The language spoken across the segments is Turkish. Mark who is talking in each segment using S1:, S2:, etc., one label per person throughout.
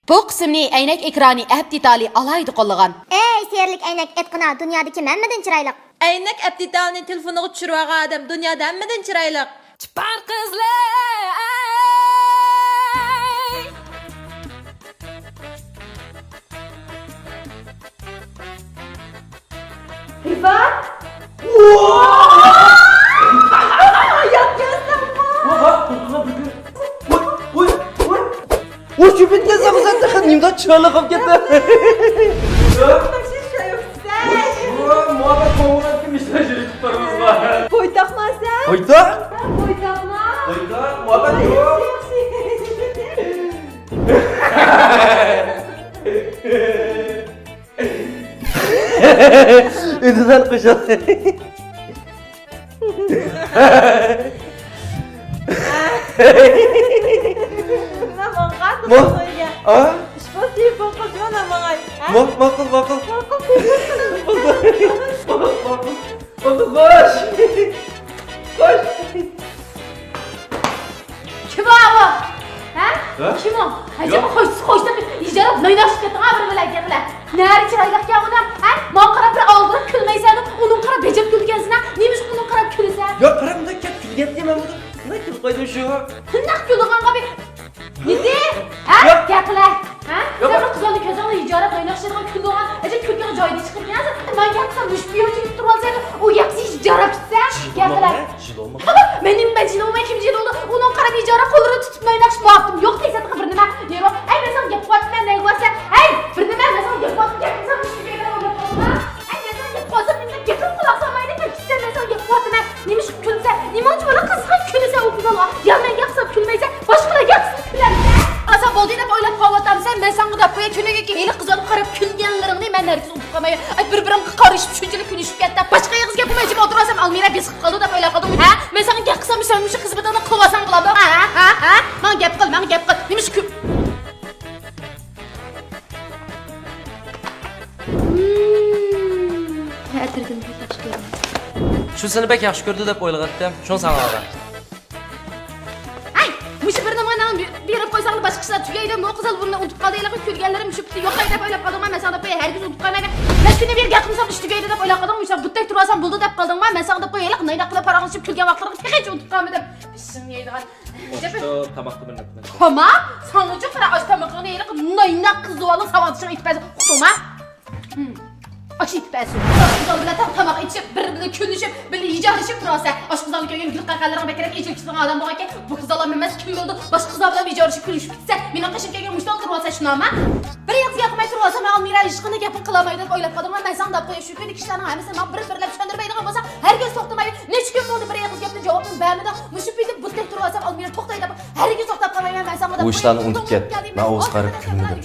S1: Bu qismni aynak ekrani aptitali alaydi qo'llagan.
S2: Ey seyirlik aynak etqina dunyodagi menmeden chiroyliq.
S3: Aynak aptitalni telefoniga tushirib olgan odam dunyoda hammadan chiroyli.
S1: Chipar qizlar.
S4: Ой, что бедня замазать, так ним да чалаков кетті. Muhabbet kovuğuna kim işler çocuklarımız var?
S3: Boytaqma sen?
S4: Oyda?
S3: Boytaqma.
S4: Oyda, muhabbet yok. Ödüden kuşadı. Mo? Aa? Makul. Bakıl koş. Koş.
S1: Kim o? Ha?
S4: Ha?
S1: Kim o? Hacı
S4: Yok.
S1: koştu. İjarab naynaşıp kettin ha bir bilen. Nari chiroyliq ya odam? Ha? Men qarab bir aldırıp külmeysen, onun qarab becep külgensin ha? Neymiş onun qarab külsen?
S4: Ya param da ket külget diyemem bunu. Ne kül koydum şu?
S1: Hındak külüğanğa bir... Nidi? Ha?
S4: Yok.
S1: Gaplar. Ha?
S4: Yok.
S1: Sen bir kızanı közanı ijarab naynaşıdığın külüğan, acı külgen joyda çıkıp gelsin. Ben yapsam müşbiyon çekip durmasaydı, o yapsı ijarab gitsen. Gaplar.
S4: Jil olma.
S1: Benim ben jil olmay kim jil oldu? Onun qarab ijarab qo'lini tutib naynaş boqdim. Yo'q deysan bir nima. Deyro. Ay men sen gap qotman ne bo'lsa, ay bir nima men sen gap qotib gapsan müşbiyon bo'lib qolma. Ay men sen gap qotib men gapim quloq solmaydi. Sen men sen gap qotma. Nimish kulsa, nima uchun bana qizg'in kulsa o qizaloq. Ya men gapsam kulmaysa, boshqalar gapsin kularsa. Asa bo'ldi deb o'ylab qolvatamsan, men sen qudab qo'ya kuniga keyli qizaloq qarab kulganlaringni men nargiz unutib qolmay. Ay bir-birimga qarishib shunchalik kulishib ketdi. Boshqa yig'iz gapimay jim o'tirasam Almira besib qoldi deb o'ylab qoldim. Ha? Men senga gap qilsam, sen shu qiz bilan qilvasan qiladi. Ha? Men gap qil. Nimish ku? Ta'tirdim ketishdim.
S4: Shusini bek yaxshi ko'rdi deb o'ylagandim. Shuni sana olgan.
S1: Ay, mush bir nimani berib qo'ysang boshqa ishlar tugaydi. Bu qizil bunni unutib qoldilar, kulganlarim shu bitta yo'q deb o'ylab qoldim. Men senga qo'y, hargiz unutib qolmayman. Men shuni bir gap qilsam ish tugaydi deb o'ylab qoldim. Mush butdak turasam bo'ldi deb qoldim. Men senga qo'yaylik, nayda qilib parag'ishib kulgan vaqtlarga hech unutib qolmadim. Ishim yeydigan.
S4: Tamoqni bilmayman.
S1: Koma, sana uchun qarag'ash tamoqni yeylik, nayda qizib olib savatishib itpaz. Xutuma. Aşı itpəsi. Aşqızal bilə tamaq içib, bir-birini külüşüb, birli icarışıb turasa. Aşqızal köyün gülük qaqalarına bəkərək ecilkisindən adam bağa ki, bu qızala məməz kim oldu, başqa qızal bilə icarışıb külüşüb bitsə, minə qaşıb köyün müştal turasa şuna ama. Bir yaxşı yapmay turasa, mən Almira işqini yapın qılamaydı, oylab qadım, mən sən da qoya şükür ikişlərin həmisi, mən bir-birlə düşəndirməydi qalmasa, hər göz toxtamaydı. Neç gün oldu bir yaxşı yaptı, cavabını bəmidi, müşüb bitib, bu tek turasa, Almira toxtaydı, hər göz toxtab qalmayın, mən sənə da...
S4: Bu işlerini unutup get, mən Oğuz qarıb külmüdüm.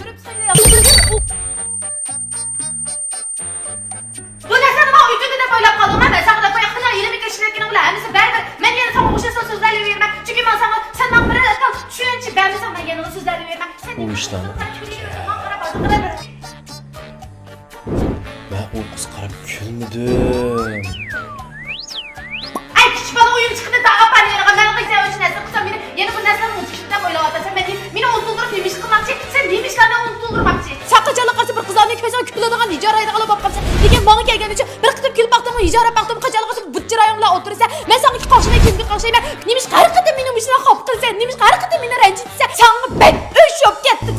S4: Bu işlerini Ben o kız qarab külmüdüm.
S1: Ay küçük bana oyun çıktı da aparıyorum. Ben kızı için nasıl kısa beni yeni bu nasıl mutlu da böyle oldu. Sen beni unutuldurup demiş kılmakçı. Sen demişlerine unutuldurmakçı. Şakacılık karşı bir kızlarına közden külüdüğün icaraydı kalıp bakmışsın. Degen bana gelgen için bir kıtıp külüp baktım icara baktım kacalık karşı bütçe rayonla oturursa. Ben sana iki karşına ikinci karşıya ben demiş karı kıtım benim işine kaptırsa. Demiş karı kıtım beni rencitse. Sana ben üç yok gittim.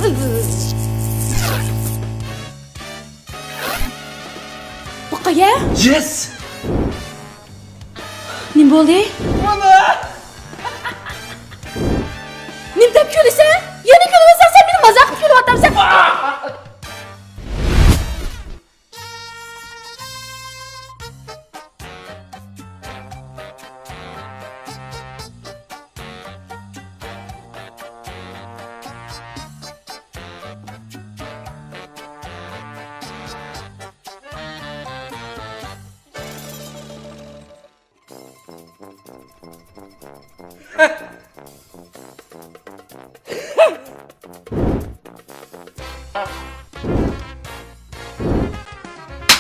S1: Bakaya.
S4: Yes!
S1: Ne oldu? Nimden külüse? Yeni külüse sen benim mazak külü atam sen.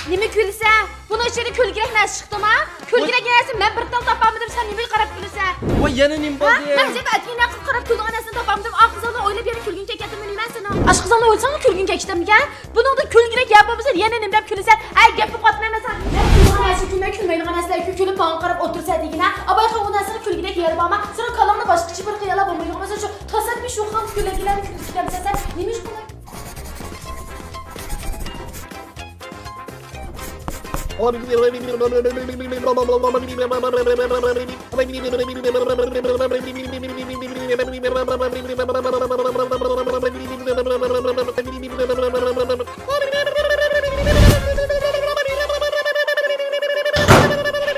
S1: Nime külüse? Bunu Bunun içeri külgürek ne çıktı ma? Külgürek gelsin ben bir tal tapamadım sen niye karab gülüse?
S4: Voy yana nim
S1: Ha?
S4: bo'ldi ya?
S1: Ben size etkiyle karab külgün anasını tapamadım. Ah kızanla öyle bir külgün keketim ben sana. Aşk kızanla ölsen külgün kekiştim ya. Bunun da külgürek yapmamızı yine nimdep külüse. Ay yapıp atmayasan. Ben külgün anası külmeyin anasıyla külgün bağın karab otursa digine. Abay kavun anasını külgürek yerim ama. Sonra kalanla başka çipir kıyala bombayla. Mesela şu tasarmış şu kan külgürek külgürek sen. Neymiş bunlar?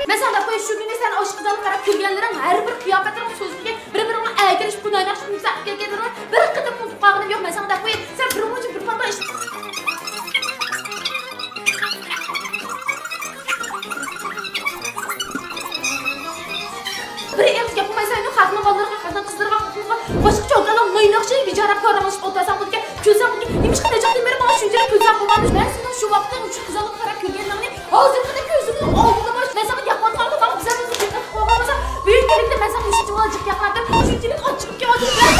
S1: Mesela bu şu günü sen aşkıdan karab külgenlerin her bir kıyafetlerin sözlüğü birbirine eğgiriş bu naynak şu güzel gelgelir bir kıtıp bu bağını yok mesela da bu sen bir umucu bir pata işte. Bir ev yapmaysa onu hatma ballarına kadar kızdırma başka çok adam maynak şey bir carap karamış otasan bu ki külsen bu ki demiş ki necak demir bana şu cere külsen bulmamış ben sana şu vakti uçuk kızalık kara külgenlerini hazır kadar gözümün altına baş ben sana yapmadım ama bak güzel bir zıcıkta kovalamasa büyük gelikte ben sana üşücü olacak yakardım üşücülük açık ki acık ben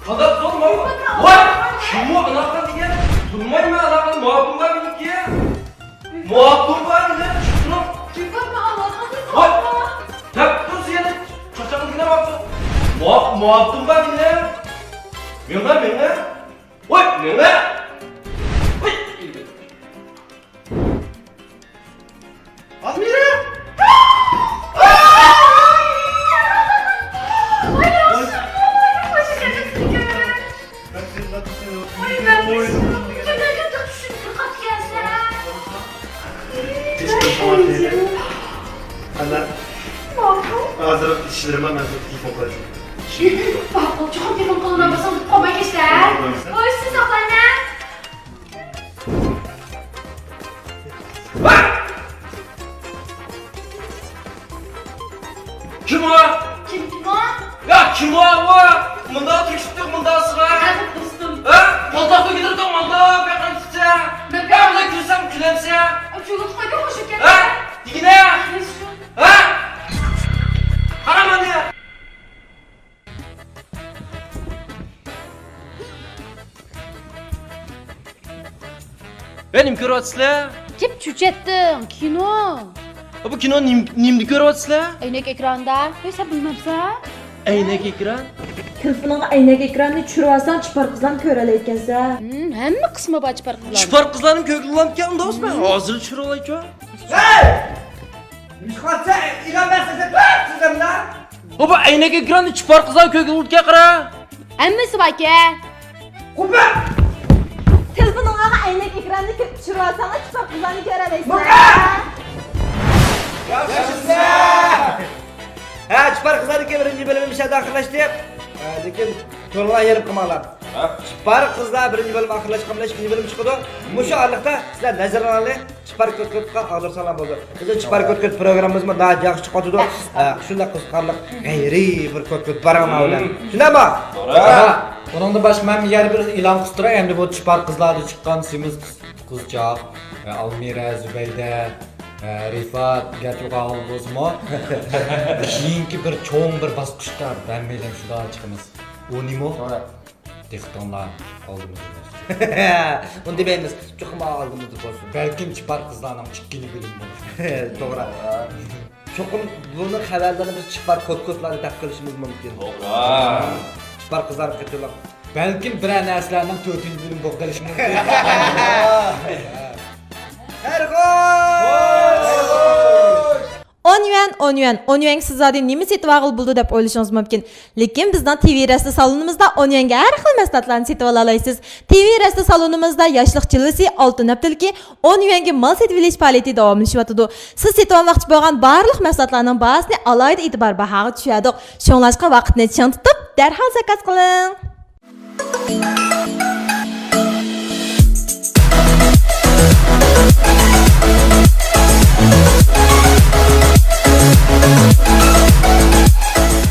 S4: Kadar olma. Voy! Kim o anaqdan degan? Bilmayman anaqdan muhabim var meniki. Muhabim var ne? Voy! Tap dur seni. Çoçaqligina baqsa. Muhabim var ne? Menga. Voy, menga. Voy! Admira!
S5: Ana. Hazır işlerime ben telefon koyacağım.
S1: Bak çok telefon koluna basalım koma geçler. Oy siz oklarına.
S4: Kim o?
S1: Kim o?
S4: Ya kim o? Mında turşuttuk, mında sıra.
S1: Evet dostum.
S4: Ha? Malda gidirdik, malda beqançı. Ya buna gülsem gülemse.
S1: Çocuk koydu mu şu kere?
S4: Ha? Digine. Ha? Haraman ya. Benim görüyorsunuz.
S1: Kim çüçettin? Kino.
S4: Bu kino nimdi görüyorsunuz?
S1: Eynek ekranda. Sen bilmemsa?
S4: Aynak ekran.
S3: Telefonuna aynak ekranını çürüyorsan çıpar kızdan köreleykense.
S1: Hemme kısmı baç parkılan.
S4: Çıpar kızlarım kökülüp geldi dostum. Hazır çür olayca.
S6: Müşkatsa ilan versene sizden lan.
S4: Bu aynak ekranı çıpar kızlar kökülüp gel kara.
S1: Emmesi bak ya.
S6: Kubbe.
S3: Telefonuna aynak ekranını çürüyorsan çıpar kızdan köreleysen.
S6: Ha çıpar kızlardıki birinci bölümü müşahede arkadaşlar. Lekin to'liq yerib qilmanglar. Çıpar kızlar birinci bölüm arkadaşlar ikinci bölüm çıkıyordu. Bu şu anlıkta sizler nazardan alayım. Çıpar kötket'e ağırsalar bo'ldi. Bizim çıpar kötket programımızda daha yaxshi chiqadi. Shunda qiziqarli g'ayriy bir kötket barama bilan. Shundaymi?
S7: Onun baş men yer bir ilan qistirib, endi bu chipar qizlarga chiqqan semiz qizchaq, Almira, Zubayda, Rifat, gerçi o'g'il bo'lsa-mu, keyingi bir cho'ng bir bosqichda ben bilan shular chiqamiz. U nima? Dehqonlar oldimizda.
S6: Bunu demaymiz. Cho'qima oldimizda bo'lsin.
S7: Balkim chipar qizlarning chiqqini bilim bo'lishi.
S6: To'g'ri. Cho'qim buni xabarlarni biz çıpar kötketlarga taqib qilishimiz mumkin.
S4: To'g'ri.
S6: Çıpar kızlar qilib.
S7: Balkim bir narsalarning 4-bilim bo'lib qolishi mumkin.
S3: On yuan siz zaten nima setib ag'il bo'ldi deb o'ylashingiz mumkin. Lekin bizning TV rasta salonimizda on yuanga har xil mahsulotlarni setib olasiz. TV rasta salonimizda yoshlik chillasi 6 naftilki 10 yuanga mal setib olish faoliyati davomlashyapti. Siz setib olmoqchi bo'lgan barliq mahsulotlarning bahosini alohida e'tibor bahoga tushadi. Shunlashqa vaqtni chang tutib, darhol zakaz qiling.